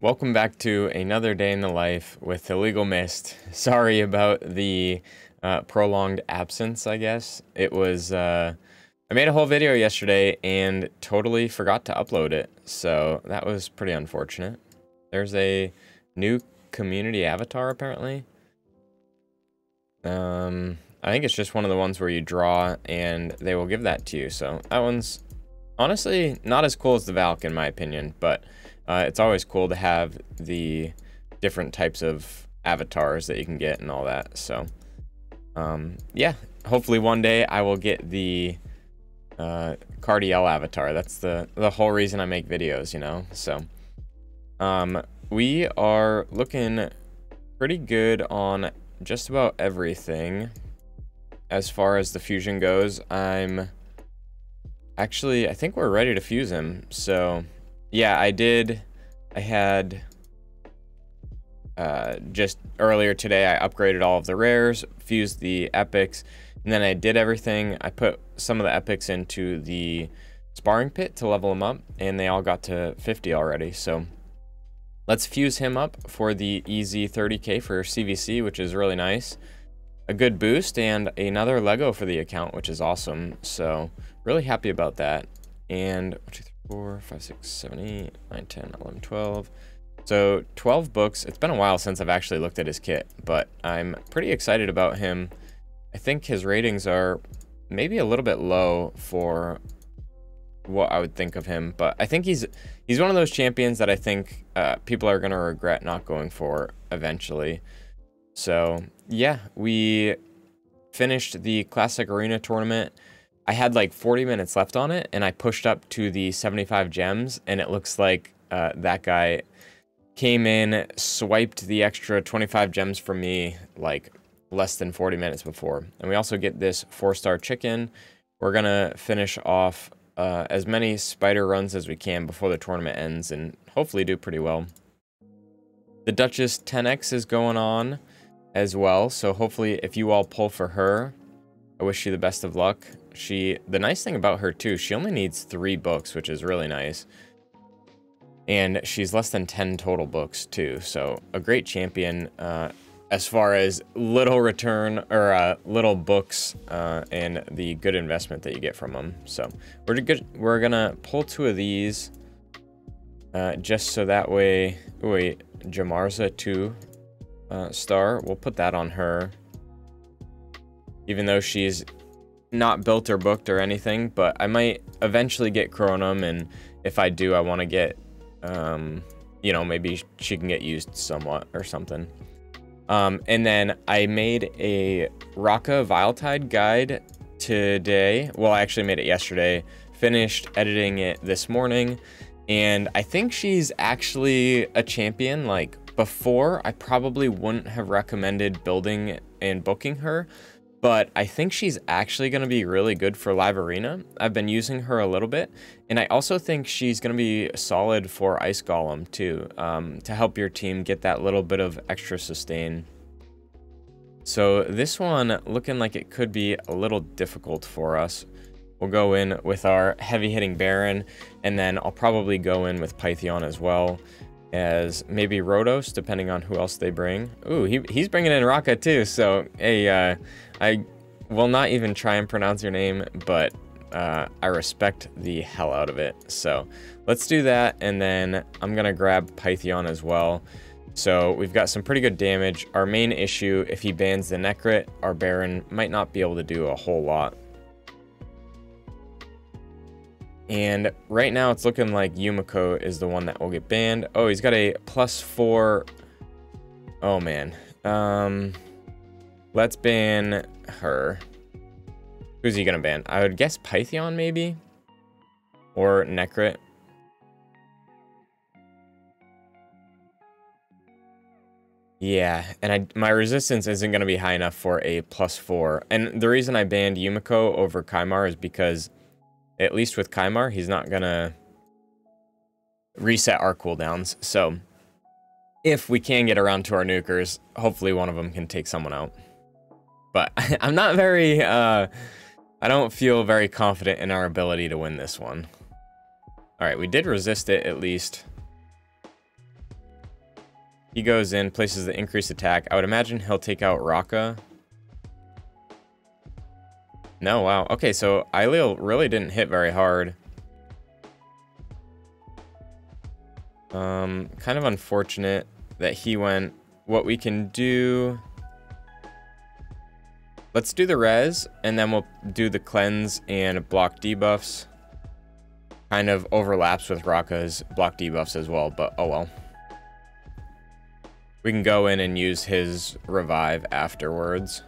Welcome back to another day in the life with Illegal Mist. Sorry about the prolonged absence, I guess. It was, I made a whole video yesterday and totally forgot to upload it, so that was pretty unfortunate. There's a new community avatar, apparently. I think it's just one of the ones where you draw and they will give that to you, so that one's honestly not as cool as the Valk in my opinion, but it's always cool to have the different types of avatars that you can get and all that. So, yeah, hopefully one day I will get the Cardiel avatar. That's the whole reason I make videos, you know? So, we are looking pretty good on just about everything as far as the fusion goes. I think we're ready to fuse him. So, yeah, I had just earlier today, I upgraded all of the rares, fused the epics, and then I did everything. I put some of the epics into the sparring pit to level them up, and they all got to 50 already. So let's fuse him up for the easy 30k for CVC, which is really nice. A good boost and another Lego for the account, which is awesome. So really happy about that. And 1, 2, 3, 4, 5, 6, 7, 8, 9, 10, 11, 12. So 12 books. It's been a while since I've actually looked at his kit, but I'm pretty excited about him. I think his ratings are maybe a little bit low for what I would think of him, but I think he's one of those champions that I think people are going to regret not going for eventually. So yeah, we finished the Classic Arena tournament. I had like 40 minutes left on it, and I pushed up to the 75 gems, and it looks like that guy came in, swiped the extra 25 gems from me like less than 40 minutes before. And we also get this 4-star chicken. We're gonna finish off as many spider runs as we can before the tournament ends and hopefully do pretty well. The Duchess 10x is going on as well, so hopefully if you all pull for her, I wish you the best of luck. The nice thing about her too, she only needs 3 books, which is really nice. And she's less than 10 total books too, so a great champion as far as little return or little books and the good investment that you get from them. So we're gonna pull 2 of these just so that way. Wait, Jamarza 2 star. We'll put that on her, even though she's not built or booked or anything, but I might eventually get Chronum, and if I do, I want to get, you know, maybe she can get used somewhat or something. And then I made a Raka Viletide guide today. Well, I actually made it yesterday, finished editing it this morning, and I think she's actually a champion. Like before, I probably wouldn't have recommended building and booking her, but I think she's actually going to be really good for Live Arena. I've been using her a little bit, and I also think she's going to be solid for Ice Golem too, to help your team get that little bit of extra sustain. So this one looking like it could be a little difficult for us. We'll go in with our heavy-hitting Baron, and then I'll probably go in with Pythion as well as maybe Rotos, depending on who else they bring. Ooh, he's bringing in Raka too, so hey, I will not even try and pronounce your name, but I respect the hell out of it. So let's do that, and then I'm gonna grab Pythion as well. So we've got some pretty good damage. Our main issue, if he bans the Necrit, our Baron might not be able to do a whole lot. And right now it's looking like Yumiko is the one that will get banned. Oh, he's got a +4. Oh man. Let's ban her. Who's he gonna ban? I would guess Pythion maybe? Or Necrit. Yeah, and my resistance isn't gonna be high enough for a +4. And the reason I banned Yumiko over Kymar is because at least with Kymar, he's not gonna reset our cooldowns. So if we can get around to our nukers, hopefully one of them can take someone out. But I'm not very, I don't feel very confident in our ability to win this one. All right, we did resist it at least. He goes in, places the increased attack. I would imagine he'll take out Raka. No, wow. Okay, so Ailill really didn't hit very hard. Kind of unfortunate that he went. What we can do... Let's do the res, and then we'll do the cleanse and block debuffs. Kind of overlaps with Raka's block debuffs as well, but oh well. We can go in and use his revive afterwards.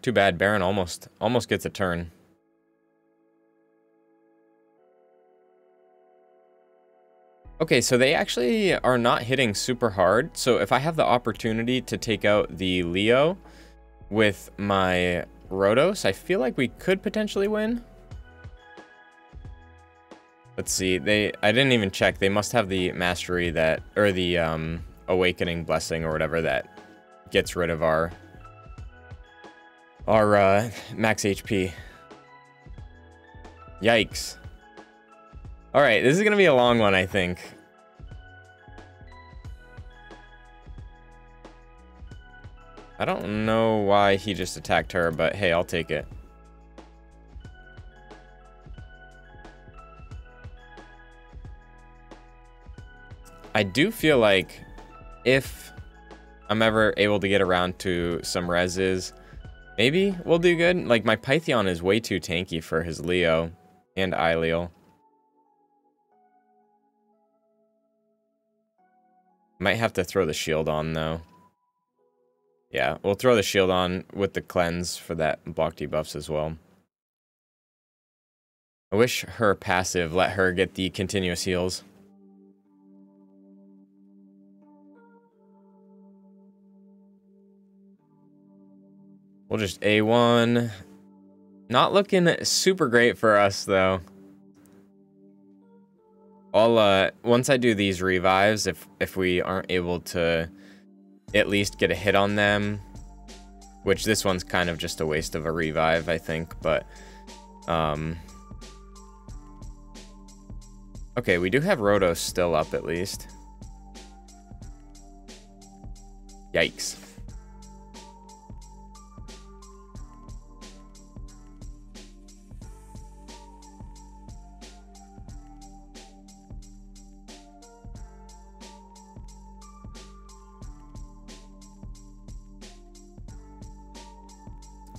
Too bad, Baron almost gets a turn. Okay, so they actually are not hitting super hard. So if I have the opportunity to take out the Leo with my Rotos, I feel like we could potentially win. Let's see. I didn't even check. They must have the mastery that, or the awakening blessing or whatever that gets rid of our max HP. Yikes. All right, this is gonna be a long one, I think. I don't know why he just attacked her, but hey, I'll take it. I do feel like if I'm ever able to get around to some reses, maybe we'll do good. Like, my Pythion is way too tanky for his Leo and Ailill. Might have to throw the shield on, though. Yeah, we'll throw the shield on with the cleanse for that block debuffs as well. I wish her passive let her get the continuous heals. We'll just A1. Not looking super great for us, though. I'll, once I do these revives, if we aren't able to at least get a hit on them, which this one's kind of just a waste of a revive, I think, but, okay, we do have Rotos still up at least. Yikes.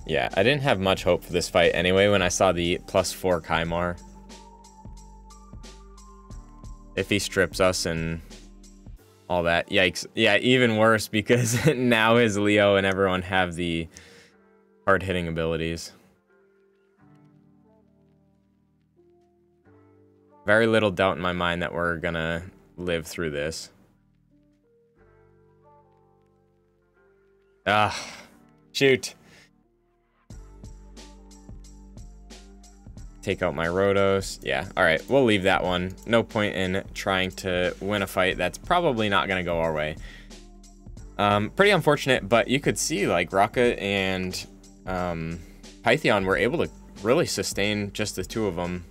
Yeah, I didn't have much hope for this fight anyway when I saw the +4 Kymar. If he strips us and all that, yikes. Yeah, even worse because now his Leo and everyone have the hard-hitting abilities. Very little doubt in my mind that we're gonna live through this. Ah, shoot. Take out my Rotos. Yeah, all right, we'll leave that one. No point in trying to win a fight that's probably not gonna go our way. Pretty unfortunate, but you could see like Raka and Pythion were able to really sustain just the two of them.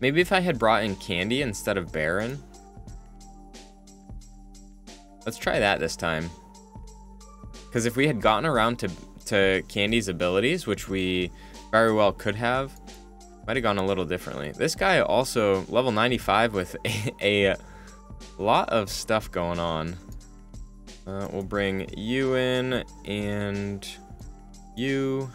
Maybe if I had brought in Candy instead of Baron. Let's try that this time. Because if we had gotten around to Candy's abilities, which we very well could have, might have gone a little differently. This guy also level 95 with a lot of stuff going on. We'll bring you in and you.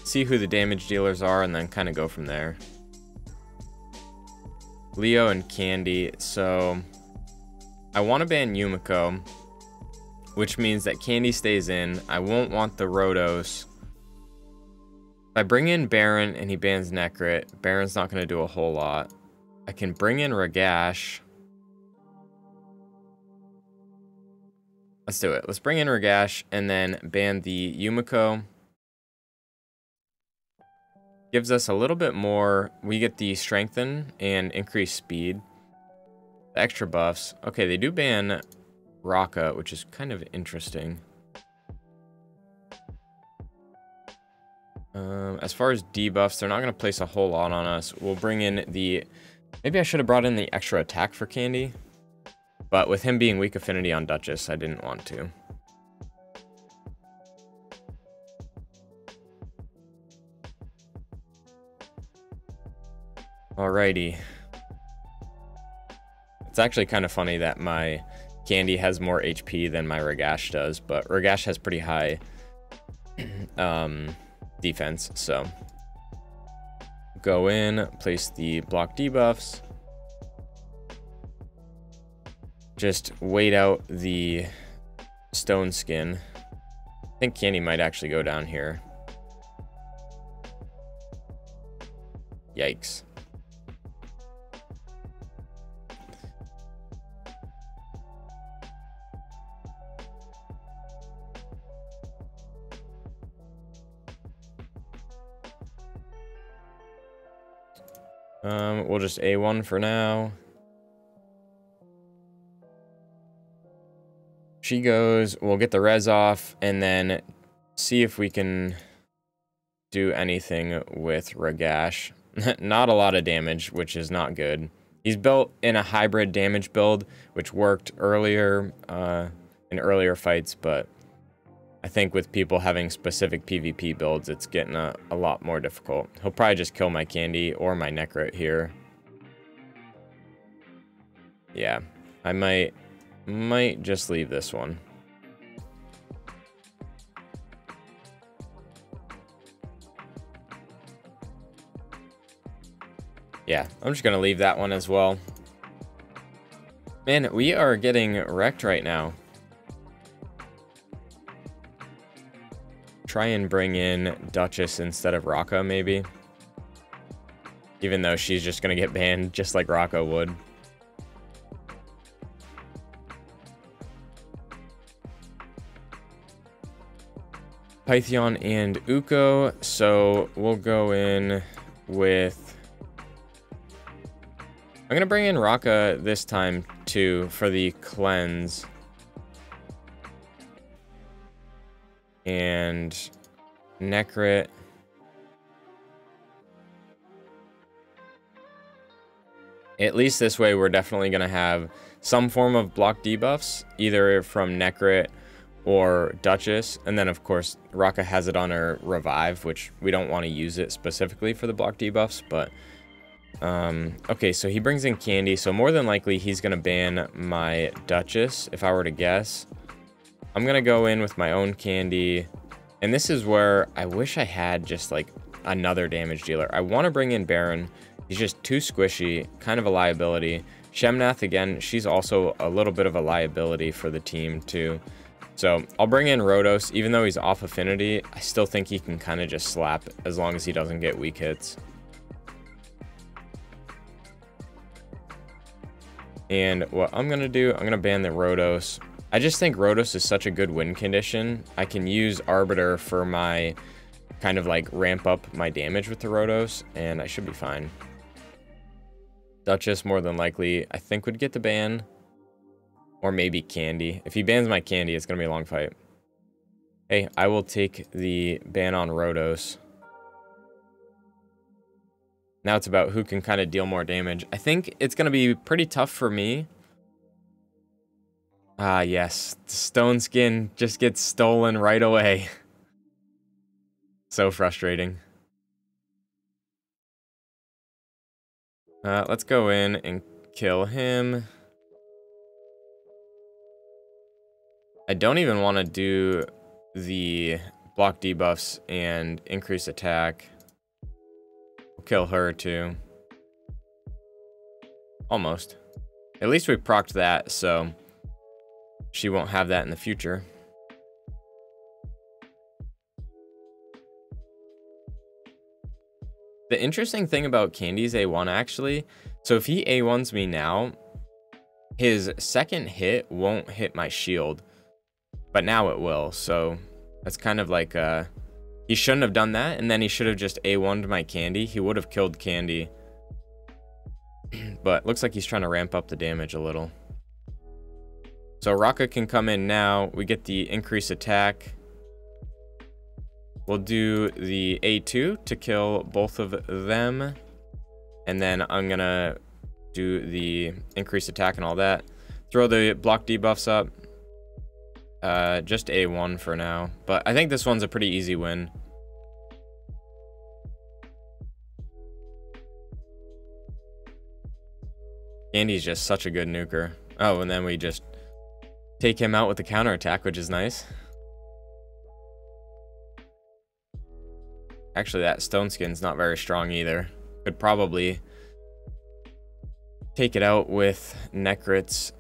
See who the damage dealers are and then kind of go from there. Leo and Candy. So I want to ban Yumiko, which means that Candy stays in. I won't want the Rotos. If I bring in Baron and he bans Necrit, Baron's not going to do a whole lot. I can bring in Ragash. Let's do it. Let's bring in Ragash and then ban the Yumiko. Gives us a little bit more. We get the Strengthen and increased speed. The extra buffs. Okay, they do ban Raka, which is kind of interesting. As far as debuffs, they're not going to place a whole lot on us. We'll bring in the... Maybe I should have brought in the extra attack for Candy. But with him being weak affinity on Duchess, I didn't want to. Alrighty. It's actually kind of funny that my Candy has more HP than my Ragash does, but Ragash has pretty high defense, so go in, place the block debuffs, just wait out the Stone Skin. I think Candy might actually go down here. Yikes. We'll just A1 for now. She goes, we'll get the res off, and then see if we can do anything with Ragash. Not a lot of damage, which is not good. He's built in a hybrid damage build, which worked earlier in earlier fights, but I think with people having specific PvP builds, it's getting a lot more difficult. He'll probably just kill my Candy or my Necrit here. Yeah, I might just leave this one. Yeah, I'm just gonna leave that one as well. Man, we are getting wrecked right now. Try and bring in Duchess instead of Raka, maybe. Even though she's just gonna get banned just like Raka would. Pythion and Uko, so we'll go in with... I'm gonna bring in Raka this time too for the cleanse. And Necrit. At least this way we're definitely gonna have some form of block debuffs, either from Necrit or Duchess, and then of course Raka has it on her revive, which we don't want to use it specifically for the block debuffs, but okay, so he brings in Candy, so more than likely he's gonna ban my Duchess if I were to guess. I'm gonna go in with my own Candy, and this is where I wish I had just like another damage dealer. I want to bring in Baron. He's just too squishy, kind of a liability. Shemnath, again, she's also a little bit of a liability for the team too. So I'll bring in Rotos. Even though he's off affinity, I still think he can kind of just slap as long as he doesn't get weak hits. And what I'm going to do, I'm going to ban the Rotos. I just think Rotos is such a good win condition. I can use Arbiter for my kind of like ramp up my damage with the Rotos, and I should be fine. Duchess, more than likely, I think would get the ban. Or maybe Candy. If he bans my Candy, it's going to be a long fight. Hey, I will take the ban on Rotos. Now it's about who can kind of deal more damage. I think it's going to be pretty tough for me. Ah, yes. The Stone Skin just gets stolen right away. So frustrating. Let's go in and kill him. I don't even want to do the block debuffs and increase attack. We'll kill her too. Almost. At least we procced that, so she won't have that in the future. The interesting thing about Candy's A1 actually, so if he A1s me now, his second hit won't hit my shield. But now it will, so that's kind of like, he shouldn't have done that, and then he should have just A1'd my Candy. He would have killed Candy. But looks like he's trying to ramp up the damage a little. So Raka can come in now. We get the increased attack. We'll do the A2 to kill both of them. And then I'm going to do the increased attack and all that. Throw the block debuffs up. Just A1 for now. But I think this one's a pretty easy win. Andy's just such a good nuker. Oh, and then we just take him out with the counterattack, which is nice. Actually, that stone skin's not very strong either. Could probably take it out with Necrit's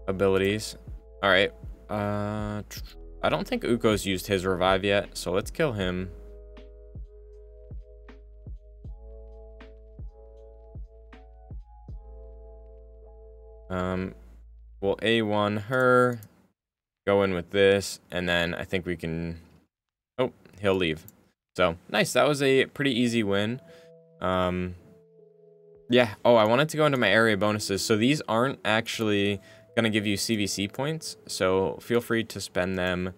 abilities. All right. I don't think Ukko's used his revive yet, so let's kill him. We'll A1 her, go in with this, and then I think we can... Oh, he'll leave. So, nice. That was a pretty easy win. Yeah. Oh, I wanted to go into my area bonuses. So these aren't actually going to give you CVC points, so feel free to spend them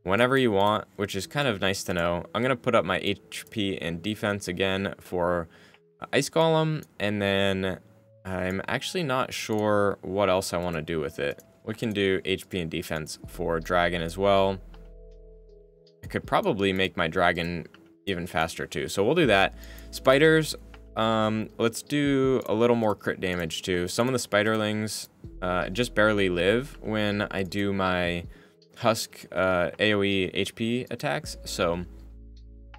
whenever you want, which is kind of nice to know. I'm going to put up my HP and defense again for Ice Golem, and then I'm actually not sure what else I want to do with it. We can do HP and defense for Dragon as well. I could probably make my Dragon even faster too, so we'll do that. Spiders, let's do a little more crit damage too. Some of the spiderlings just barely live when I do my Husk AoE HP attacks, so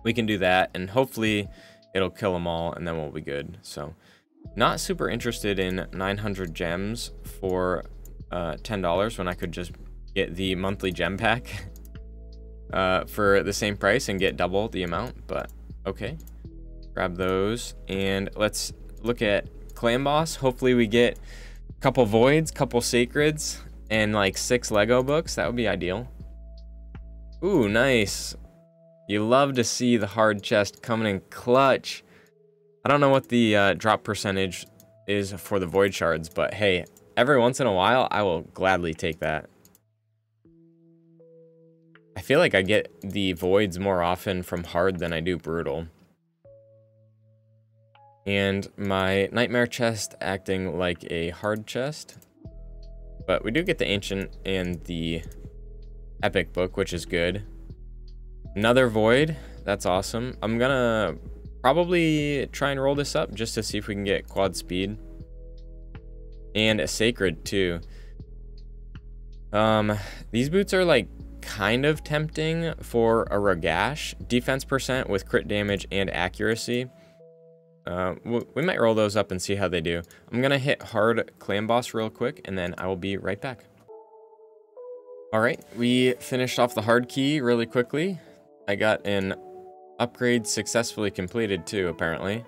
we can do that, and hopefully it'll kill them all, and then we'll be good. So not super interested in 900 gems for $10 when I could just get the monthly gem pack for the same price and get double the amount, but okay. Grab those, and let's look at Clan Boss. Hopefully we get a couple Voids, couple Sacreds, and like 6 Lego books. That would be ideal. Ooh, nice. You love to see the hard chest coming in clutch. I don't know what the drop percentage is for the Void Shards, but hey, every once in a while, I will gladly take that. I feel like I get the Voids more often from hard than I do brutal. And my Nightmare chest acting like a hard chest. But we do get the Ancient and the Epic book, which is good. Another Void. That's awesome. I'm gonna probably try and roll this up just to see if we can get quad speed. And a Sacred too. These boots are like kind of tempting for a Ragash. Defense percent with crit damage and accuracy. We might roll those up and see how they do. I'm gonna hit hard Clan Boss real quick, and then I will be right back. All right, we finished off the hard key really quickly. I got an upgrade successfully completed too, apparently.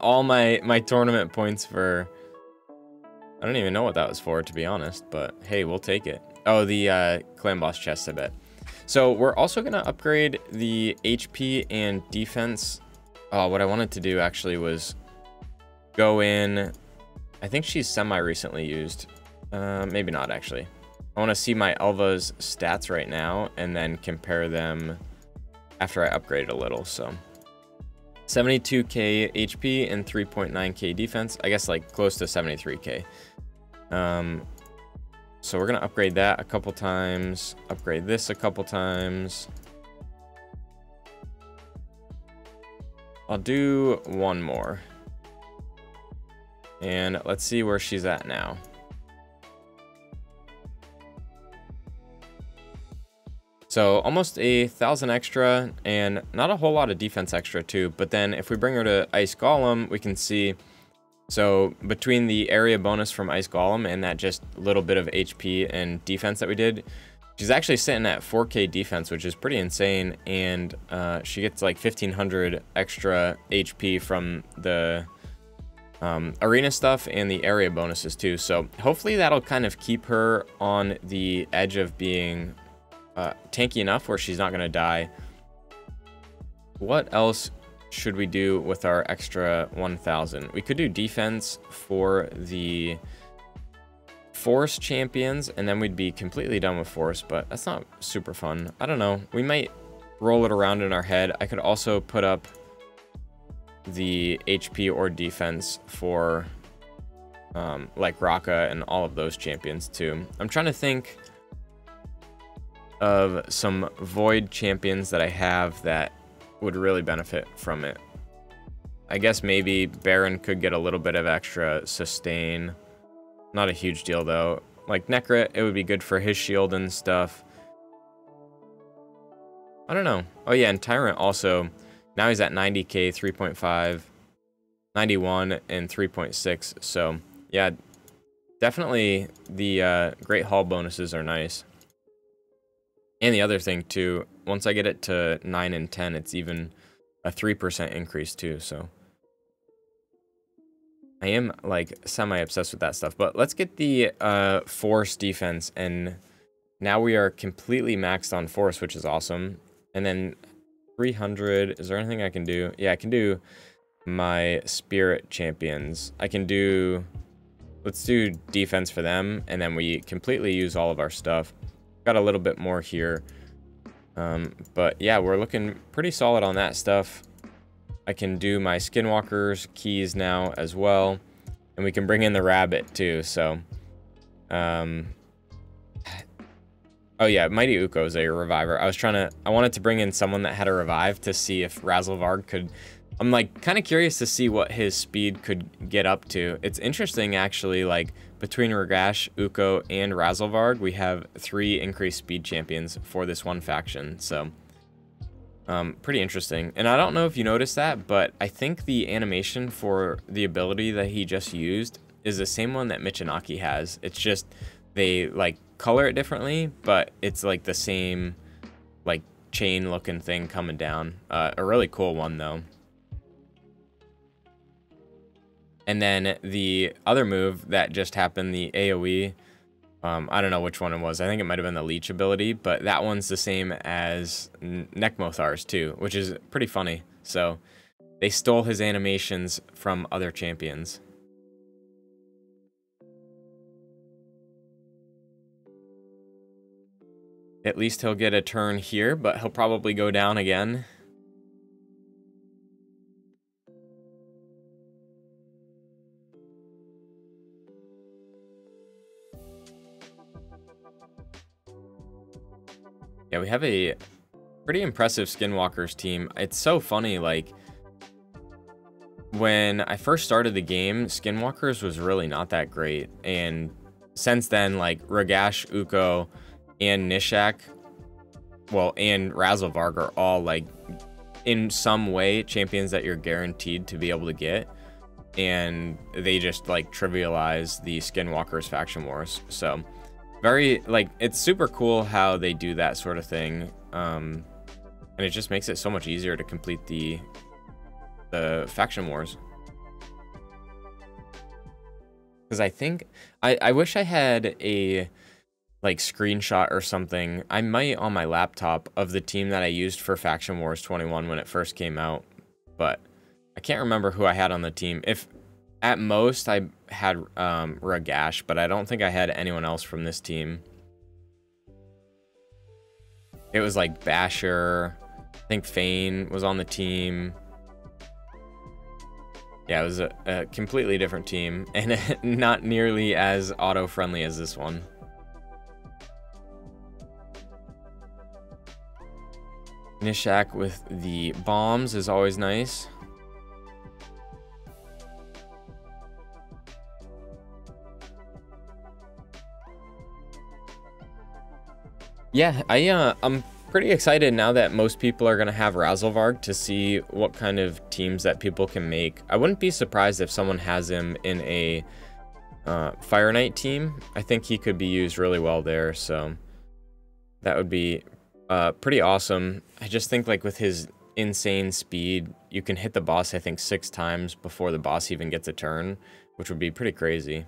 All my tournament points for... I don't even know what that was for, to be honest, but hey, we'll take it. Oh, the Clan Boss chest, I bet. So we're also gonna upgrade the HP and defense. Oh, what I wanted to do actually was go in... I think she's semi-recently used. Maybe not, actually. I want to see my Elva's stats right now and then compare them after I upgrade a little. So 72k HP and 3.9k defense. I guess like close to 73k. So we're going to upgrade that a couple times. Upgrade this a couple times. I'll do one more. And let's see where she's at now. So almost 1,000 extra and not a whole lot of defense extra too. But then if we bring her to Ice Golem, we can see, so between the area bonus from Ice Golem and that just little bit of HP and defense that we did, she's actually sitting at 4k defense, which is pretty insane. And she gets like 1,500 extra HP from the arena stuff and the area bonuses too. So hopefully that'll kind of keep her on the edge of being tanky enough where she's not going to die. What else should we do with our extra 1,000? We could do defense for the Forest champions, and then we'd be completely done with Forest, but that's not super fun. I don't know. We might roll it around in our head. I could also put up the HP or defense for like Raka and all of those champions too. I'm trying to think of some Void champions that I have that would really benefit from it. I guess maybe Baron could get a little bit of extra sustain. Not a huge deal though. Like Necrit, it would be good for his shield and stuff. I don't know. Oh yeah, and Tyrant also, now he's at 90k, 3.5, 91, and 3.6. So yeah, definitely the Great Hall bonuses are nice. And the other thing too, once I get it to 9 and 10, it's even a 3% increase too, so. I am like semi-obsessed with that stuff, but let's get the Force defense, and now we are completely maxed on Force, which is awesome. And then 300, is there anything I can do? Yeah, I can do my Spirit champions. I can do, let's do defense for them, and then we completely use all of our stuff. Got a little bit more here, but yeah, we're looking pretty solid on that stuff. I can do my Skinwalker's keys now as well, and we can bring in the rabbit too. So, oh yeah, Mighty Uko is a reviver. I wanted to bring in someone that had a revive to see if Razelvarg could. I'm like kind of curious to see what his speed could get up to. It's interesting actually, like between Ragash, Uko, and Razelvarg, we have 3 increased speed champions for this one faction. So. Pretty interesting. And I don't know if you noticed that, but I think the animation for the ability that he just used is the same one that Michinaki has. It's just they like color it differently, but it's like the same like chain looking thing coming down. A really cool one though. And then the other move that just happened, the AoE, I don't know which one it was. I think it might have been the Leech ability, but that one's the same as Nekmothar's too, which is pretty funny. So they stole his animations from other champions. At least he'll get a turn here, but he'll probably go down again. Yeah, we have a pretty impressive Skinwalkers team. It's so funny, like, when I first started the game, Skinwalkers was really not that great. And since then, like, Ragash, Uko, and Nishak, well, and Razelvarg are all, like, in some way, champions that you're guaranteed to be able to get. And they just, like, trivialize the Skinwalkers faction wars, so... Very, like, it's super cool how they do that sort of thing, and it just makes it so much easier to complete the faction wars. Because I think, I wish I had a, like, screenshot or something, I might on my laptop, of the team that I used for Faction Wars 21 when it first came out, but I can't remember who I had on the team. If... At most, I had Ragash, but I don't think I had anyone else from this team. It was like Basher. I think Fane was on the team. Yeah, it was a completely different team, and not nearly as auto-friendly as this one. Nishak with the bombs is always nice. Yeah, I'm pretty excited now that most people are going to have Razelvarg to see what kind of teams that people can make. I wouldn't be surprised if someone has him in a Fire Knight team. I think he could be used really well there, so that would be pretty awesome. I just think like with his insane speed, you can hit the boss I think 6 times before the boss even gets a turn, which would be pretty crazy.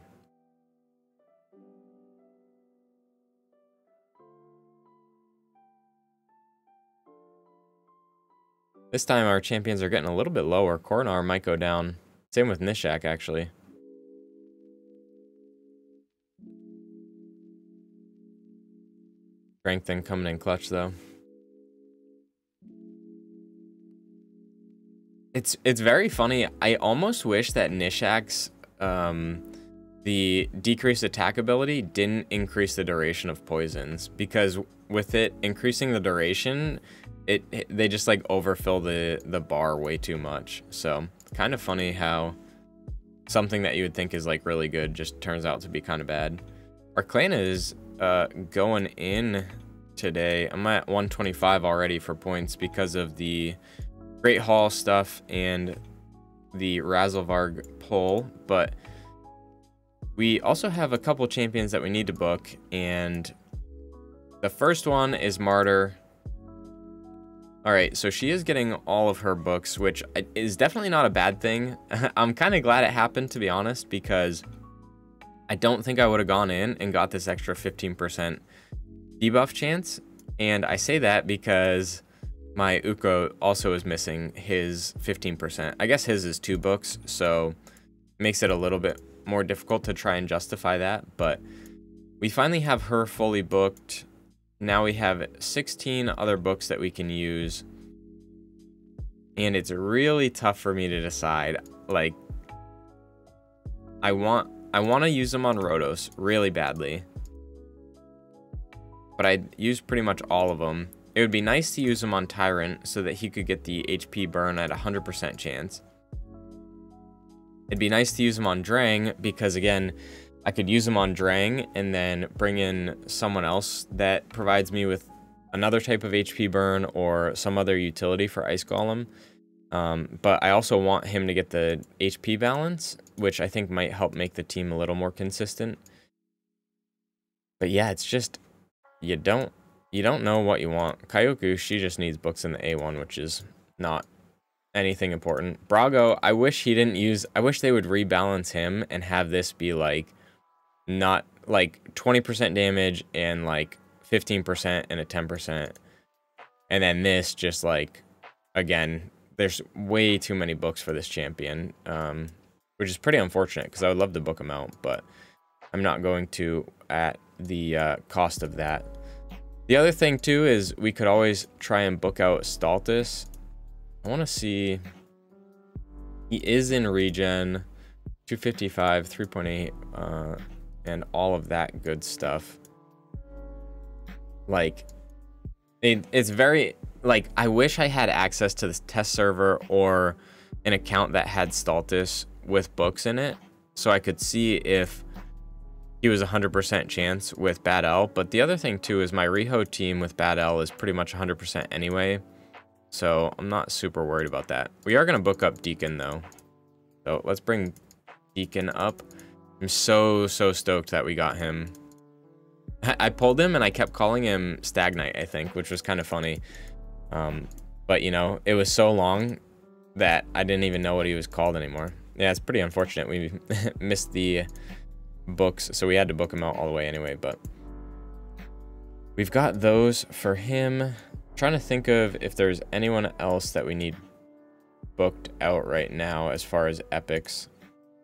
This time our champions are getting a little bit lower. Kornar might go down. Same with Nishak, actually. Strengthen coming in clutch, though. It's very funny. I almost wish that Nishak's the decreased attack ability didn't increase the duration of poisons, because with it increasing the duration, they just like overfill the bar way too much. So kind of funny how something that you would think is like really good just turns out to be kind of bad. Our clan is going in today. I'm at 125 already for points because of the Great Hall stuff and the Razelvarg pull, but we also have a couple champions that we need to book, and the first one is Martyr. All right, so she is getting all of her books, which is definitely not a bad thing. I'm kind of glad it happened, to be honest, because I don't think I would have gone in and got this extra 15% debuff chance. And I say that because my Uko also is missing his 15%. I guess his is 2 books, so it makes it a little bit more difficult to try and justify that. But we finally have her fully booked. Now we have 16 other books that we can use. And it's really tough for me to decide. Like, I want to use them on Rhodos really badly, but I use pretty much all of them. It would be nice to use him on Tyrant so that he could get the HP burn at 100% chance. It'd be nice to use him on Drang because, again, I could use him on Drang and then bring in someone else that provides me with another type of HP burn or some other utility for Ice Golem. But I also want him to get the HP balance, which I think might help make the team a little more consistent. But yeah, it's just, you don't know what you want. Kyoku, she just needs books in the A1, which is not anything important. Brago, I wish they would rebalance him and have this be like, not like 20% damage and like 15% and a 10%. And then this just like, again, there's way too many books for this champion, which is pretty unfortunate because I would love to book him out, but I'm not going to at the cost of that. The other thing too is we could always try and book out Staltus. I want to see, he is in regen, 255, 3.8, and all of that good stuff. Like, it's very, like, I wish I had access to this test server or an account that had Staltus with books in it, so I could see if he was 100% chance with Bad L. But the other thing too is my Riho team with Bad L is pretty much 100% anyway, so I'm not super worried about that. We are going to book up Deacon though, so let's bring Deacon up. I'm so stoked that we got him. I pulled him and I kept calling him Stagnite, I think, which was kind of funny. But you know, it was so long that I didn't even know what he was called anymore. Yeah, it's pretty unfortunate we missed the books, so we had to book him out all the way anyway. But we've got those for him. I'm trying to think of if there's anyone else that we need booked out right now as far as epics.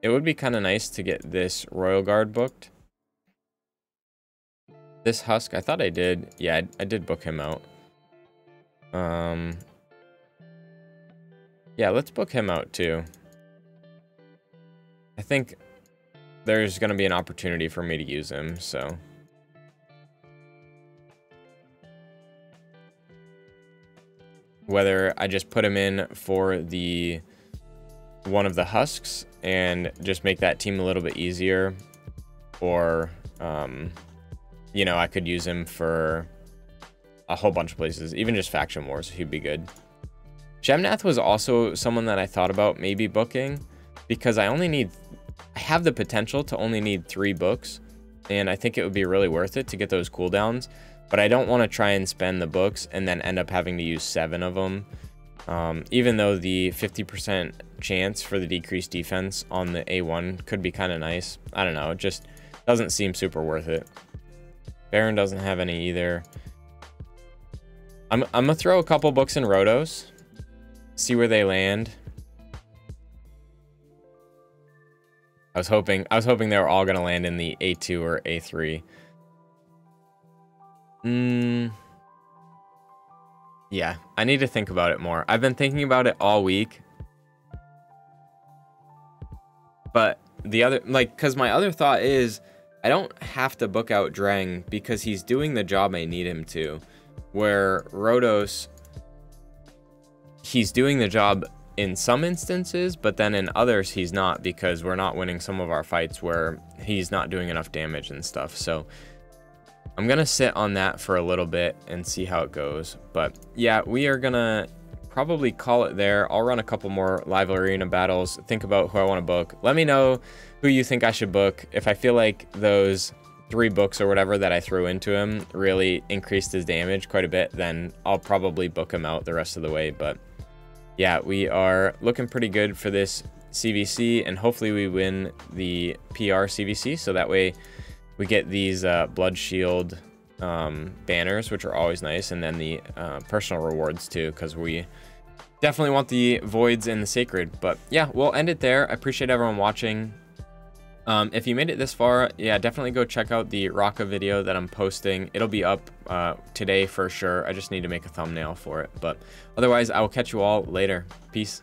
It would be kind of nice to get this Royal Guard booked. This Husk, I thought I did. Yeah, I did book him out. Yeah, let's book him out too. I think there's going to be an opportunity for me to use him, so. Whether I just put him in for the one of the Husks and just make that team a little bit easier, or you know, I could use him for a whole bunch of places, even just Faction Wars, he'd be good. Shemnath was also someone that I thought about maybe booking, because I have the potential to only need 3 books, and I think it would be really worth it to get those cooldowns, but I don't want to try and spend the books and then end up having to use 7 of them. Even though the 50% chance for the decreased defense on the A1 could be kind of nice. I don't know, it just doesn't seem super worth it. Baron doesn't have any either. I'm gonna throw a couple books in Rhodos, see where they land. I was hoping they were all gonna land in the A2 or A3. Yeah, I need to think about it more. I've been thinking about it all week. But the other, like, because my other thought is I don't have to book out Drang because he's doing the job I need him to. Where Rotos, he's doing the job in some instances, but then in others he's not, because we're not winning some of our fights where he's not doing enough damage and stuff. So I'm gonna sit on that for a little bit and see how it goes. But yeah, we are gonna probably call it there. I'll run a couple more live arena battles, think about who I want to book. Let me know who you think I should book. If I feel like those 3 books or whatever that I threw into him really increased his damage quite a bit, then I'll probably book him out the rest of the way. But yeah, we are looking pretty good for this CVC, and hopefully we win the PR CVC, so that way we get these Blood Shield banners, which are always nice, and then the personal rewards too, because we definitely want the Voids and the Sacred. But yeah, we'll end it there. I appreciate everyone watching. If you made it this far, yeah, definitely go check out the Rocka video that I'm posting. It'll be up today for sure. I just need to make a thumbnail for it. But otherwise, I will catch you all later. Peace.